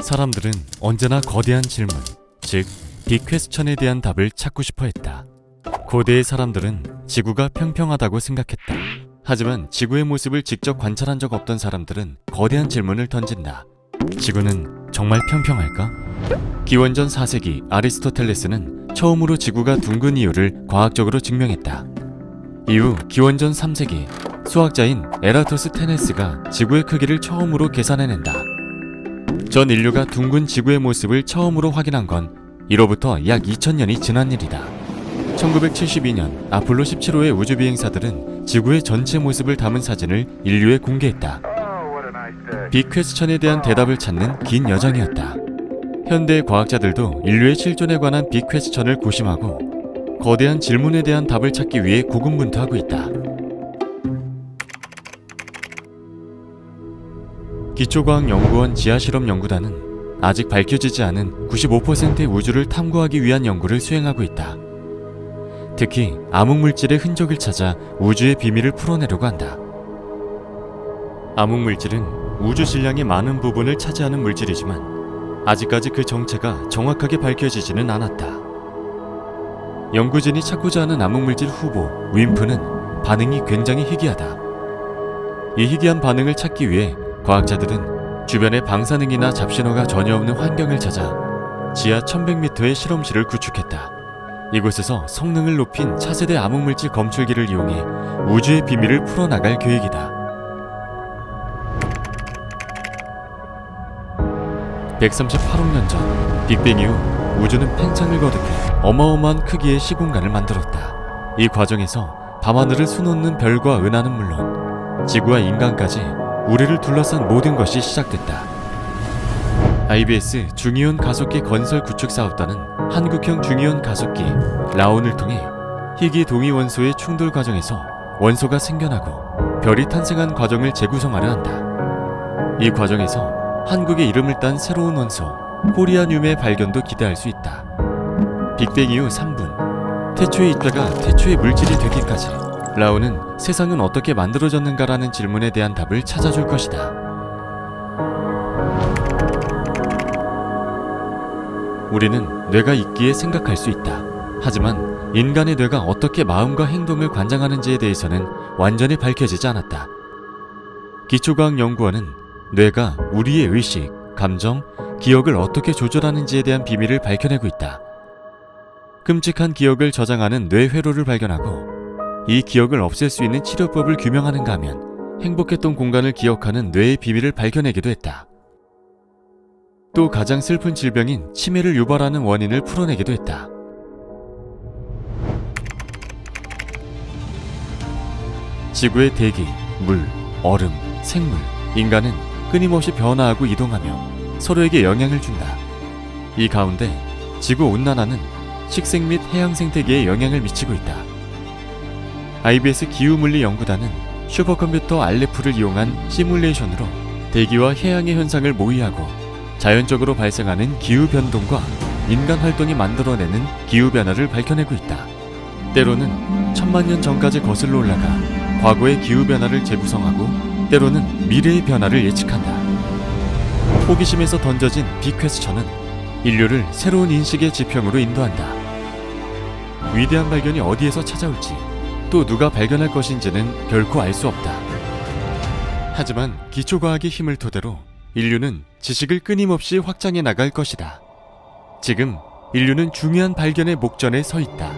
사람들은 언제나 거대한 질문, 즉 빅퀘스천에 대한 답을 찾고 싶어 했다. 고대의 사람들은 지구가 평평하다고 생각했다. 하지만 지구의 모습을 직접 관찰한 적 없던 사람들은 거대한 질문을 던진다. 지구는 정말 평평할까? 기원전 4세기 아리스토텔레스는 처음으로 지구가 둥근 이유를 과학적으로 증명했다. 이후 기원전 3세기 수학자인 에라토스테네스가 지구의 크기를 처음으로 계산해낸다. 전 인류가 둥근 지구의 모습을 처음으로 확인한 건 이로부터 약 2000년이 지난 일이다. 1972년 아폴로 17호의 우주비행사들은 지구의 전체 모습을 담은 사진을 인류에 공개했다. 빅퀘스천에 대한 대답을 찾는 긴 여정이었다. 현대 과학자들도 인류의 실존에 관한 빅퀘스천을 고심하고 거대한 질문에 대한 답을 찾기 위해 고군분투하고 있다. 기초과학연구원 지하실험연구단은 아직 밝혀지지 않은 95%의 우주를 탐구하기 위한 연구를 수행하고 있다. 특히 암흑물질의 흔적을 찾아 우주의 비밀을 풀어내려고 한다. 암흑물질은 우주 질량의 많은 부분을 차지하는 물질이지만 아직까지 그 정체가 정확하게 밝혀지지는 않았다. 연구진이 찾고자 하는 암흑물질 후보 윈프는 반응이 굉장히 희귀하다. 이 희귀한 반응을 찾기 위해 과학자들은 주변에 방사능이나 잡신호가 전혀 없는 환경을 찾아 지하 1100m의 실험실을 구축했다. 이곳에서 성능을 높인 차세대 암흑물질 검출기를 이용해 우주의 비밀을 풀어나갈 계획이다. 138억 년 전 빅뱅 이후 우주는 팽창을 거듭해 어마어마한 크기의 시공간을 만들었다. 이 과정에서 밤하늘을 수놓는 별과 은하는 물론 지구와 인간까지 우리를 둘러싼 모든 것이 시작됐다. IBS 중이온 가속기 건설 구축 사업단은 한국형 중이온 가속기 라온을 통해 희귀 동위 원소의 충돌 과정에서 원소가 생겨나고 별이 탄생한 과정을 재구성하려 한다. 이 과정에서 한국의 이름을 딴 새로운 원소 코리아늄의 발견도 기대할 수 있다. 빅뱅 이후 3분 태초의 입자가 태초의 물질이 되기까지 라온은 세상은 어떻게 만들어졌는가라는 질문에 대한 답을 찾아줄 것이다. 우리는 뇌가 있기에 생각할 수 있다. 하지만 인간의 뇌가 어떻게 마음과 행동을 관장하는지에 대해서는 완전히 밝혀지지 않았다. 기초과학연구원은 뇌가 우리의 의식, 감정, 기억을 어떻게 조절하는지에 대한 비밀을 밝혀내고 있다. 끔찍한 기억을 저장하는 뇌 회로를 발견하고 이 기억을 없앨 수 있는 치료법을 규명하는가 하면 행복했던 공간을 기억하는 뇌의 비밀을 발견하기도 했다. 또 가장 슬픈 질병인 치매를 유발하는 원인을 풀어내기도 했다. 지구의 대기, 물, 얼음, 생물, 인간은 끊임없이 변화하고 이동하며 서로에게 영향을 준다. 이 가운데 지구 온난화는 식생 및 해양 생태계에 영향을 미치고 있다. IBS 기후물리 연구단은 슈퍼컴퓨터 알레프를 이용한 시뮬레이션으로 대기와 해양의 현상을 모의하고 자연적으로 발생하는 기후변동과 인간 활동이 만들어내는 기후변화를 밝혀내고 있다. 때로는 1000만 년 전까지 거슬러 올라가 과거의 기후변화를 재구성하고 때로는 미래의 변화를 예측한다. 호기심에서 던져진 빅퀘스천은 인류를 새로운 인식의 지평으로 인도한다. 위대한 발견이 어디에서 찾아올지 또 누가 발견할 것인지는 결코 알 수 없다. 하지만 기초과학의 힘을 토대로 인류는 지식을 끊임없이 확장해 나갈 것이다. 지금 인류는 중요한 발견의 목전에 서 있다.